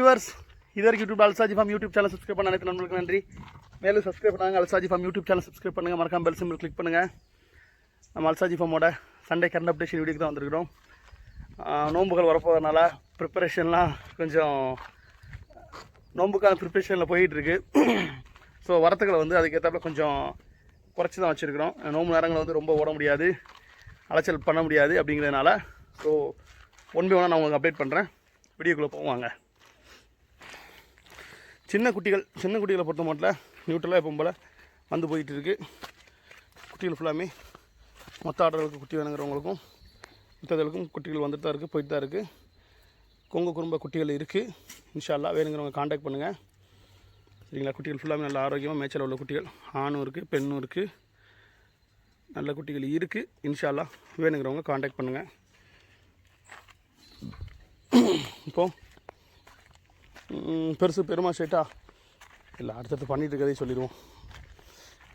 Viewers, இது வரைக்கும் YouTube அல்சாஜி form YouTube channel subscribe பண்ண அனைத்து நண்பர்களுக்கு நன்றி. மேலும் சப்ஸ்கிரைப் பண்ணாங்க அல்சாஜி ஃபார்ம் யூடியூப் சேனல் சப்ஸ்கிரைப் பண்ணுங்கள், மறக்காம பெல் சிம்பிள் கிளிக் பண்ணுங்கள். நம்ம அல்சாஜி ஃபார்மோட சண்டே கரண்ட் அப்டேஷன் வீடியோக்கு தான் வந்திருக்கிறோம். நோம்புகள் வரப்போகிறதுனால ப்ரிப்பரேஷன்லாம் கொஞ்சம் நோம்புக்கான ப்ரிப்பரேஷனில் போயிட்டுருக்கு. ஸோ வரத்துக்களை வந்து அதுக்கேற்றாப்புல கொஞ்சம் குறைச்சி தான் வச்சுருக்கிறோம். நோம்பு நேரங்களை வந்து ரொம்ப ஓட முடியாது, அலைச்சல் பண்ண முடியாது. அப்படிங்கிறதுனால ஸோ ஒன் பை ஒன்னாக நான் உங்களுக்கு அப்டேட் பண்ணுறேன். வீடியோக்குள்ளே போவாங்க. சின்ன குட்டிகளை பொறுத்த மட்டும் நியூட்ரலாக எப்போ போல் வந்து போயிட்டு இருக்குது. குட்டிகள் ஃபுல்லாமே மொத்த ஆர்டர்களுக்கு குட்டி வேணுங்கிறவங்களுக்கும் மற்றவர்களுக்கும் குட்டிகள் வந்துட்டு தான் இருக்குது, போயிட்டு தான் இருக்குது. கொங்கு குறும்ப குட்டிகள் இருக்குது. இன்ஷா அல்லாஹ் வேணுங்கிறவங்க காண்டாக்ட் பண்ணுங்கள். சரிங்களா? குட்டிகள் ஃபுல்லாமே நல்ல ஆரோக்கியமாக மேய்ச்சல் உள்ள குட்டிகள், ஆணும் இருக்குது பெண்ணும் இருக்குது, நல்ல குட்டிகள் இருக்குது. இன்ஷா அல்லாஹ் வேணுங்கிறவங்க காண்டாக்ட் பண்ணுங்கள். இப்போது பெருசு பெருமா ஷேட்டா இல்லை, அடுத்தடுத்து பண்ணிகிட்டு இருக்கதே சொல்லிடுவோம்.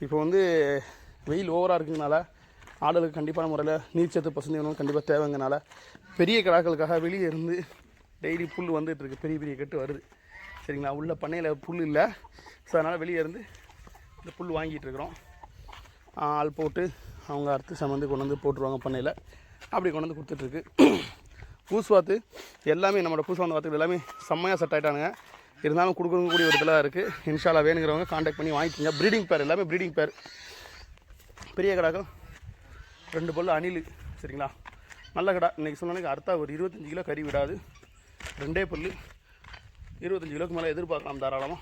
இப்போ வந்து வெயில் ஓவராக இருக்குங்கனால ஆடுகளுக்கு கண்டிப்பான முறையில் நீர்ச்சத்து பசுந்தீவனம் கண்டிப்பாக தேவைங்கனால பெரிய கிடாக்களுக்காக வெளியே இருந்து டெய்லி புல் வந்துட்டுருக்கு. பெரிய பெரிய கட்டு வருது. சரிங்களா? உள்ள பண்ணையில் புல் இல்லை. ஸோ அதனால் வெளியே இருந்து இந்த புல் வாங்கிட்டு இருக்கிறோம். ஆள் போட்டு அவங்க அறுத்து சமந்து கொண்டு வந்து போட்டுருவாங்க பண்ணையில். அப்படி கொண்டு வந்து கொடுத்துட்ருக்கு. பூஸ்வாத்து எல்லாமே நம்மளோட பூஸ்வாந்த வாத்துகள் எல்லாமே செம்மையாக செட் ஆகிட்டானுங்க. இருந்தாலும் கொடுக்கக்கூடிய ஒரு இதில் இருக்குது. இன்ஷா அல்லாஹ் வேணுங்கிறவங்க காண்டாக்ட் பண்ணி வாங்கிக்கோங்க. ப்ரீடிங் பேர் எல்லாமே ப்ரீடிங் பேர். பெரிய கடாக்கள் 2 பல்லு அணில். சரிங்களா? நல்ல கடா. இன்றைக்கி சொன்னாலும் அறுத்தா ஒரு 25 கிலோ கறி விடாது. 2 பல்லு 25 கிலோக்கு மேலே எதிர்பார்க்கலாம் தாராளமாக.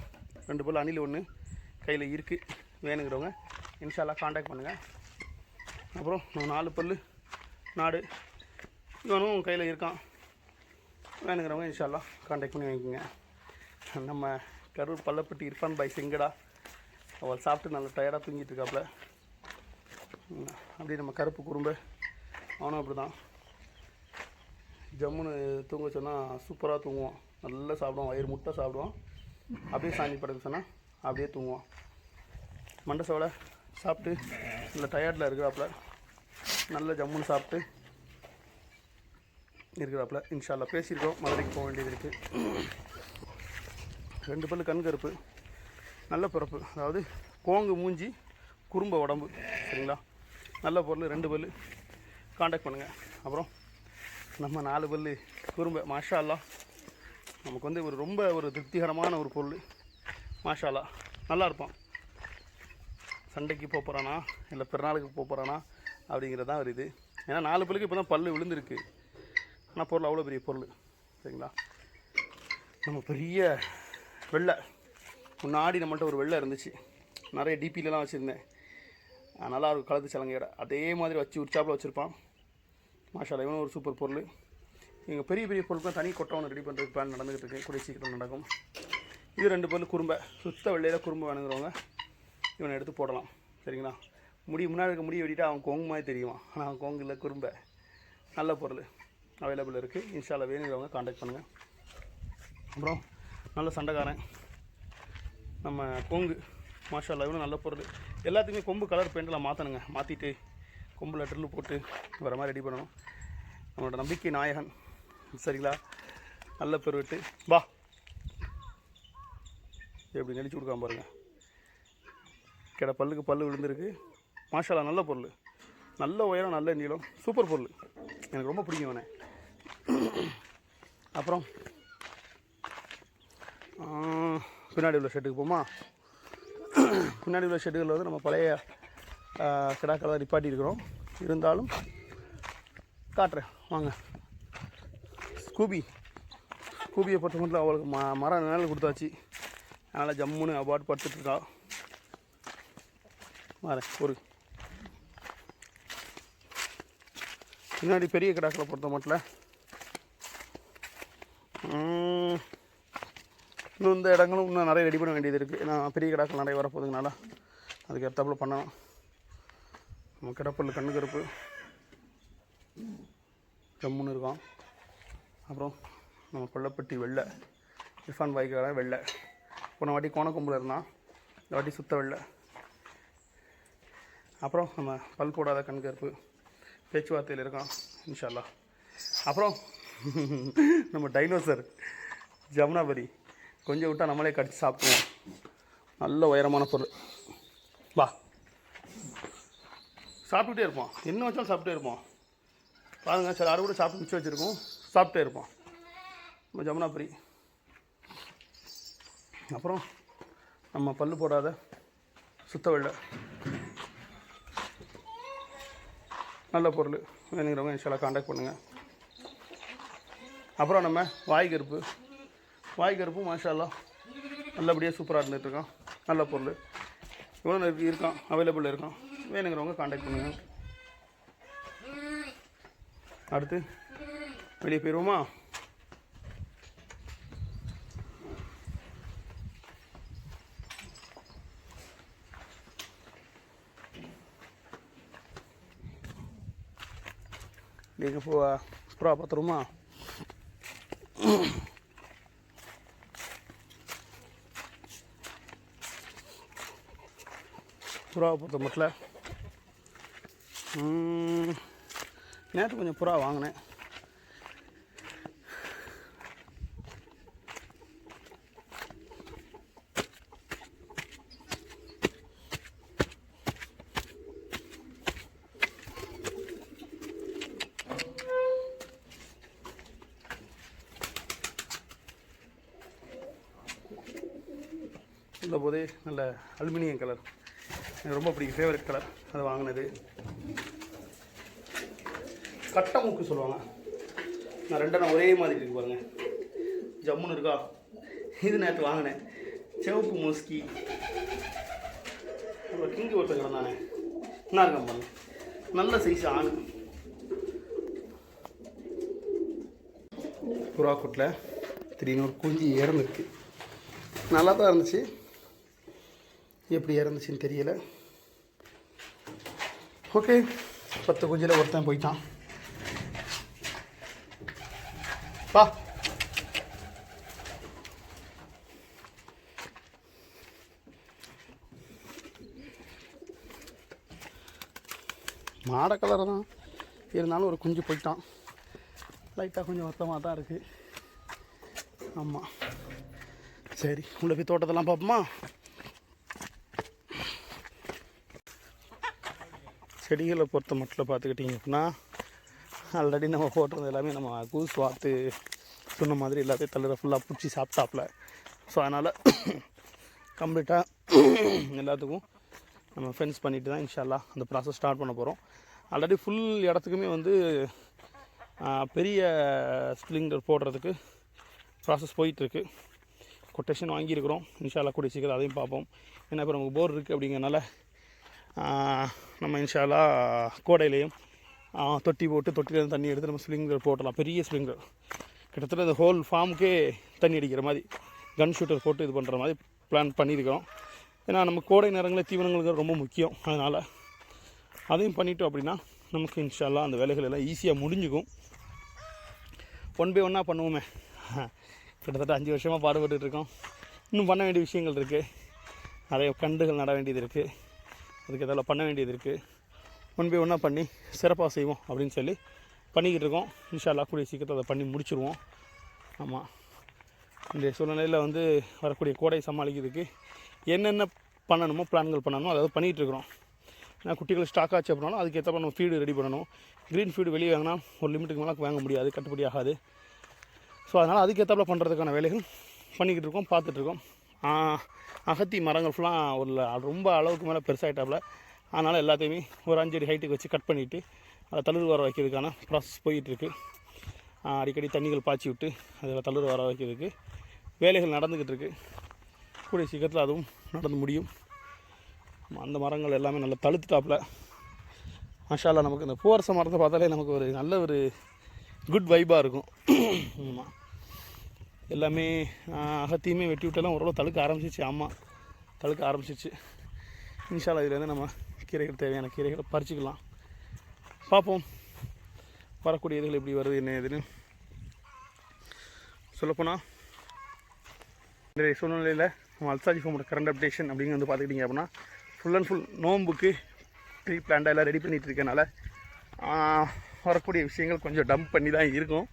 2 பல்லு அணில் ஒன்று கையில் இருக்குது. வேணுங்கிறவங்க இன்ஷா அல்லாஹ் காண்டாக்ட் பண்ணுங்கள். அப்புறம் 4 பல்லு நாடு இவனும் கையில் இருக்கான். வேணுங்கிறவங்க இன்ஷா அல்லாஹ் காண்டாக்ட் பண்ணி வாங்கிக்கோங்க. நம்ம கரூர் பள்ளப்பட்டி இர்ஃபான் பாய் செங்கடா அவள் சாப்பிட்டு நல்லா டயர்டாக தூங்கிட்டு இருக்காப்புல. அப்படி நம்ம கருப்பு குறும்பு அவனும் அப்படி தான் ஜம்முன்னு தூங்க சொன்னால் சூப்பராக தூங்குவான். நல்லா சாப்பிடுவான், வயிறு முட்டை சாப்பிடுவான். அப்படியே சாமி படுக்க சொன்னால் அப்படியே தூங்குவான். மண்டை சோளை சாப்பிட்டு நல்ல டயர்டில் இருக்கிறாப்புல. நல்ல ஜம்முன்னு சாப்பிட்டு இருக்கிறாப்புல. இன்ஷா அல்லாஹ் பேசியிருக்கோம். மதுரைக்கு போக வேண்டியது இருக்குது. 2 பல்லு கண் கருப்பு, நல்ல பிறப்பு. அதாவது கோங்கு மூஞ்சி, குறும்ப உடம்பு. சரிங்களா? நல்ல பொருள். 2 பல்லு காண்டாக்ட் பண்ணுங்கள். அப்புறம் நம்ம 4 பல்லு குறும்ப மாஷா அல்லாஹ் நமக்கு வந்து ரொம்ப திருப்திகரமான ஒரு பொருள். மாஷா அல்லாஹ் நல்லா இருப்பான். சண்டைக்கு போகிறானா இல்லை பிறநாளுக்கு போகிறானா அப்படிங்கிறது தான் ஒரு இது. ஏன்னா 4 பல்லுக்கு இப்போ தான் பல்லு விழுந்துருக்கு. ஆனால் பொருள் அவ்வளோ பெரிய பொருள். சரிங்களா? நம்ம பெரிய வெள்ளை முன்னாடி நம்மள்ட்ட ஒரு வெள்ளை இருந்துச்சு. நிறைய டிபிலலாம் வச்சுருந்தேன். நல்லா இருக்கும் கலந்து சலங்கையோட. அதே மாதிரி வச்சு உற்சாப்பில் வச்சுருப்பான். மாஷா அல்லாஹ் இவனும் ஒரு சூப்பர் பொருள். எங்கள் பெரிய பெரிய பொருட்கள் தனி கொட்டை ஒன்று ரெடி பண்ணுறதுக்கு பிளான் நடந்துகிட்டு இருக்கு. கூடிய சீக்கிரம் நடக்கும். இது 2 பல்லு குறும்பை, சுத்த வெள்ளையில் குறும்பை வேணுங்கிறவங்க இவனை எடுத்து போடலாம். சரிங்களா? முன்னாடி இருக்க முடிய வெட்டிட்டு அவன் கோங்கு மாதிரி தெரியுவான். ஆனால் அவன் கோங்கு இல்லை, குறும்பை. நல்ல பொருள் அவைலபிள் இருக்குது. இன்ஷா அல்லாஹ் வேணுங்கிறவங்க காண்டாக்ட் பண்ணுங்கள். அப்புறம் நல்ல சண்டைக்காரன் நம்ம கொங்கு மாஷா அல்லாஹ் இவனும் நல்ல பொருள். எல்லாத்துக்குமே கொம்பு கலர் பெயிண்டெலாம் மாற்றணுங்க. மாற்றிட்டு கொம்பில் ட்ரில்லு போட்டு வர மாதிரி ரெடி பண்ணணும். நம்மளோட நம்பிக்கை நாயகன். சரிங்களா? நல்ல பெருவிட்டு வா எப்படி நெளிச்சு கொடுக்காம பாருங்கள். பல்லுக்கு பல்லு விழுந்திருக்கு. மாஷா அல்லாஹ் நல்ல பொருள். நல்ல உயரம், நல்ல நீளம், சூப்பர் பொருள். எனக்கு ரொம்ப பிடிக்கும் அவனை. அப்புறம் பின்னாடி உள்ள ஷெட்டுக்கு போமா. பின்னாடி உள்ள ஷெட்டுகளில் வந்து நம்ம பழைய கிடாக்களை தான் நிப்பாட்டி இருக்கிறோம். இருந்தாலும் காட்டுறேன் வாங்க. ஸ்கூபியை பொறுத்த மட்டும் அவளுக்கு மரம் நிழல் கொடுத்தாச்சு. அதனால் ஜம்முன்னு அவார்டு படுத்துட்ருக்கா. வரேன் ஒரு பின்னாடி பெரிய கிடாக்களை பொறுத்த மட்டும் இன்னும் இந்த இடங்களும் இன்னும் நிறைய ரெடி பண்ண வேண்டியது இருக்குது. ஏன்னா பெரிய கிடாக்கள் நிறைய வரப்போகுதுங்கனால அதுக்கு ஏற்றாப்புல பண்ணணும். நம்ம கிடப்பல் கண்ணு கருப்பு ஜம்முன்னு இருக்கும். அப்புறம் நம்ம பள்ளப்பட்டி வெள்ளை இர்ஃபான் பாய் கடை வெள்ளை. போன வாட்டி கோணக்கொம்பில் இருந்தான், இந்த வாட்டி சுத்த வெள்ளை. அப்புறம் நம்ம பல் போடாத கண் கருப்பு பேச்சுவார்த்தையில் இருக்கான் இன்ஷா அல்லாஹ். அப்புறம் நம்ம டைனோசர் ஜமுனாபரி கொஞ்சம் விட்டால் நம்மளே கடிச்சு சாப்பிடுவோம். நல்ல உயரமான பொருள். வா, சாப்பிட்டுட்டே இருப்போம். என்ன வச்சாலும் சாப்பிட்டே இருப்போம். பாருங்கள், சில அறுவடை சாப்பிட்டு மிச்சம் வச்சுருக்கோம், சாப்பிட்டே இருப்போம். நம்ம ஜமுனாபுரி. அப்புறம் நம்ம பல்லு போடாத சுத்த வெள்ளை, நல்ல பொருள். வேணுங்கிறவங்க இன்ஷால்லா காண்டாக்ட் பண்ணுங்கள். அப்புறம் நம்ம வாய்கருப்பும் மாஷா அல்லாஹ் நல்லபடியாக சூப்பராக இருந்துகிட்ருக்கோம். நல்ல பொருள். இவ்வளோ இருக்கான், அவைலபிள் இருக்கான். வேணுங்கிறவங்க காண்டாக்ட் பண்ணுங்கள். அடுத்து வெளியே போயிடுவோமா? நீங்கள் புறா பார்த்துருமா? புறாவை பொறுத்த மட்டும் நேற்று கொஞ்சம் புறா வாங்கினேன். இந்த போதே நல்ல அலுமினியம் கலர் எனக்கு ரொம்ப பிடிக்கும், ஃபேவரட் கலர். அது வாங்கினது. கட்டை மூக்கு சொல்லுவாங்க. நான் ரெண்டெண்ணம் ஒரே மாதிரி இருக்கு பாருங்கள், ஜம்முன்னு இருக்கா. இது நேற்று வாங்கினேன். சிவப்பு மோஸ்கி கிங்கு ஒருத்தர் கிடந்தானே, என்ன இருக்கான் பாருங்க, நல்ல சைஸ் ஆணு. புறாக்கூட்டில் திடீர்னு ஒரு குஞ்சு இறந்துருக்கு. நல்லா தான் இருந்துச்சு, எப்படி இறந்துச்சின்னு தெரியல. ஓகே, 10 குஞ்சில் ஒருத்தன் போயிட்டான். பா, மாடை கலர் தான் இருந்தாலும் ஒரு குஞ்சு போயிட்டான். லைட்டாக கொஞ்சம் வருத்தமாக தான் இருக்குது. ஆமாம், சரி உள்ள போய் தோட்டத்தெல்லாம் பார்ப்போமா? செடிகளை பொறுத்த மட்டும் பார்த்துக்கிட்டிங்க அப்படின்னா ஆல்ரெடி நம்ம போட்டுறது எல்லாமே நம்ம கூஸ் வாத்து சொன்ன மாதிரி எல்லாத்தையும் தள்ளுற ஃபுல்லாக பிடிச்சி சாப்பிட்டாப்புல. ஸோ அதனால் கம்ப்ளீட்டாக எல்லாத்துக்கும் நம்ம ஃபென்ஸ் பண்ணிவிட்டு தான் இன்ஷா அல்லாஹ் அந்த ப்ராசஸ் ஸ்டார்ட் பண்ண போகிறோம். ஆல்ரெடி ஃபுல் இடத்துக்குமே வந்து பெரிய ஸ்ப்ரிங்க்லர் போடுறதுக்கு ப்ராசஸ் போயிட்டுருக்கு. கொட்டேஷன் வாங்கியிருக்கிறோம். இன்ஷா அல்லாஹ் கூடிய சீக்கிரம் அதையும் பார்ப்போம். ஏன்னா இப்போ நமக்கு போர் இருக்குது அப்படிங்கிறனால நம்ம இன்ஷா அல்லாஹ் கோடையிலையும் தொட்டி போட்டு தொட்டிலேருந்து தண்ணி எடுத்து நம்ம ஸ்ப்ரிங்க்லர் போட்டலாம். பெரிய ஸ்ப்ரிங்க்லர் கிட்டத்தட்ட இந்த ஹோல் ஃபார்முக்கே தண்ணி அடிக்கிற மாதிரி கன் ஷூட்டர் போட்டு இது பண்ணுற மாதிரி பிளான் பண்ணியிருக்கிறோம். ஏன்னா நம்ம கோடை நேரங்களில் தீவனங்களுக்கு ரொம்ப முக்கியம். அதனால் அதையும் பண்ணிட்டோம் அப்படின்னா நமக்கு இன்ஷா அல்லாஹ் அந்த வேலைகள் எல்லாம் ஈஸியாக முடிஞ்சுக்கும். 1 by 1 பண்ணுவோமே. கிட்டத்தட்ட 5 வருஷமாக பாடுபட்டுருக்கோம். இன்னும் பண்ண வேண்டிய விஷயங்கள் இருக்குது. நிறைய கண்டுகள் நட வேண்டியது இருக்குது. அதுக்கு இதெல்லாம் பண்ண வேண்டியது இருக்குது. 1 by 1 பண்ணி சிறப்பாக செய்வோம் அப்படின்னு சொல்லி பண்ணிக்கிட்டு இருக்கோம். இன்ஷா அல்லாஹ் கூடிய சீக்கிரத்தை அதை பண்ணி முடிச்சுருவோம். ஆமாம், இந்த சூழ்நிலையில் வந்து வரக்கூடிய கோடை சமாளிக்கிறதுக்கு என்னென்ன பண்ணணுமோ பிளான்கள் பண்ணணுமோ அதாவது பண்ணிகிட்ருக்குறோம். ஏன்னா குட்டிகள் ஸ்டாக் ஆச்சு அப்படின்னாலும் அதுக்கேற்ற நம்ம ஃபீடு ரெடி பண்ணணும். க்ரீன் ஃபீடு வெளியே வாங்கினா ஒரு லிமிட்டுக்கு மேலே வாங்க முடியாது, கட்டுப்படி ஆகாது. ஸோ அதனால் அதுக்கேற்றாப்புல பண்ணுறதுக்கான வேலைகள் பண்ணிக்கிட்டு இருக்கோம், பார்த்துட்ருக்கோம். அகத்தி மரங்கள் ஃபுல்லாக ஒரு ரொம்ப அளவுக்கு மேலே பெருசாகிட்டாப்புல. அதனால் எல்லாத்தையுமே ஒரு 5 அடி ஹைட்டுக்கு வச்சு கட் பண்ணிவிட்டு அதை தளிர் வர வைக்கிறதுக்கான ப்ராசஸ் போயிட்டுருக்கு. அடிக்கடி தண்ணிகள் பாய்ச்சி விட்டு அதில் தளிர் வர வைக்கிறதுக்கு வேலைகள் நடந்துக்கிட்டு இருக்குது. கூடிய சீக்கிரத்தில் அதுவும் நடந்து முடியும். அந்த மரங்கள் எல்லாமே நல்லா தழுத்துட்டாப்புல. மாஷா அல்லாஹ் நமக்கு இந்த பூவரச மரத்தை பார்த்தாலே நமக்கு ஒரு நல்ல ஒரு குட் வைப்பாக இருக்கும். ஆமாம், எல்லாமே அகத்தையுமே வெட்டி விட்டெல்லாம் ஓரளவு தழுக்க ஆரம்பிச்சிச்சு. ஆமாம், தழுக்க ஆரம்பிச்சிச்சு. இன்ஷா அல்லாஹ் இதுலேருந்து நம்ம கீரைகள் தேவையான கீரைகளை பறிச்சிக்கலாம். பார்ப்போம் வரக்கூடிய இதுகள் எப்படி வருது என்ன ஏதுன்னு. சொல்லப்போனால் இன்றைய சூழ்நிலையில் நம்ம அல்சாஜி ஃபார்மோட கரண்ட் அப்டேஷன் அப்படிங்க வந்து பார்த்துக்கிட்டிங்க அப்படின்னா ஃபுல் அண்ட் ஃபுல் நோம்புக்கு ப்ரீ பிளான்டாக எல்லாம் ரெடி பண்ணிகிட்டு இருக்கனால வரக்கூடிய விஷயங்கள் கொஞ்சம் டம்ப் பண்ணி தான் இருக்கும்.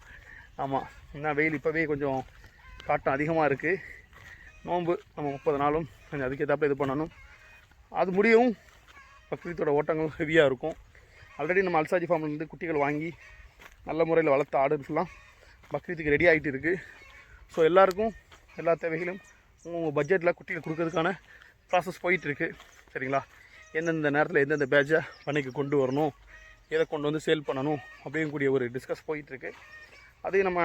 ஆமாம், இன்னும் வெயில் இப்போவே கொஞ்சம் காட்டம் அதிகமாக இருக்குது. நோன்பு நம்ம 30 நாளும் கொஞ்சம் அதுக்கேற்றாப்புல இது பண்ணணும். அது முடியவும் பக்ரீத்தோட ஓட்டங்கள் ஹெவியாக இருக்கும். ஆல்ரெடி நம்ம அல்சாஜி ஃபார்ம்லேருந்து குட்டிகள் வாங்கி நல்ல முறையில் வளர்த்த ஆடுலாம் பக்ரீத்துக்கு ரெடி ஆகிட்டு இருக்குது. ஸோ எல்லாருக்கும் எல்லா தேவைகளும் உங்கள் பட்ஜெட்டில் குட்டிகள் கொடுக்கறதுக்கான ப்ராசஸ் போயிட்டுருக்கு. சரிங்களா? எந்தெந்த நேரத்தில் எந்தெந்த பேட்சை பண்ணைக்கு கொண்டு வரணும், எதை கொண்டு வந்து சேல் பண்ணணும் அப்படிங்கக்கூடிய ஒரு டிஸ்கஸ் போயிட்டுருக்கு. அதையும் நம்ம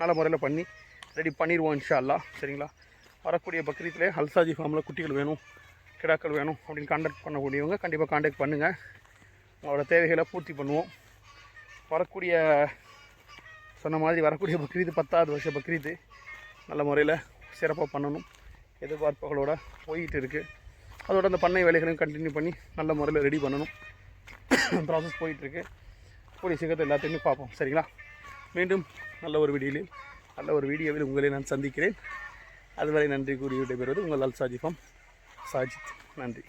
நல்ல முறையில் பண்ணி ரெடி பண்ணிடுவோம் இன்ஷா அல்லாஹ். சரிங்களா? வரக்கூடிய பக்ரீத்திலே அல்சாஜி ஃபார்மில் குட்டிகள் வேணும், கிடாக்கள் வேணும் அப்படின்னு கான்டாக்ட் பண்ணக்கூடியவங்க கண்டிப்பாக கான்டாக்ட் பண்ணுங்கள். உங்களோட தேவைகளை பூர்த்தி பண்ணுவோம். வரக்கூடிய சொன்ன மாதிரி வரக்கூடிய பக்ரீத்து 10வது வருஷ பக்ரீத்து நல்ல முறையில் சிறப்பாக பண்ணணும் எதிர்பார்ப்புகளோடு போயிட்டு இருக்குது. அதோட அந்த பண்ணை வேலைகளையும் கண்டினியூ பண்ணி நல்ல முறையில் ரெடி பண்ணணும். ப்ராசஸ் போயிட்டுருக்கு. கூடிய சீக்கிரத்தை எல்லாத்தையுமே பார்ப்போம். சரிங்களா? மீண்டும் நல்ல ஒரு வீடியோவில் உங்களை நான் சந்திக்கிறேன். அதுவரை நன்றி கூறி விடைபெறுவது உங்கள் அல்சாஜி ஃபார்ம் சாஜித். நன்றி.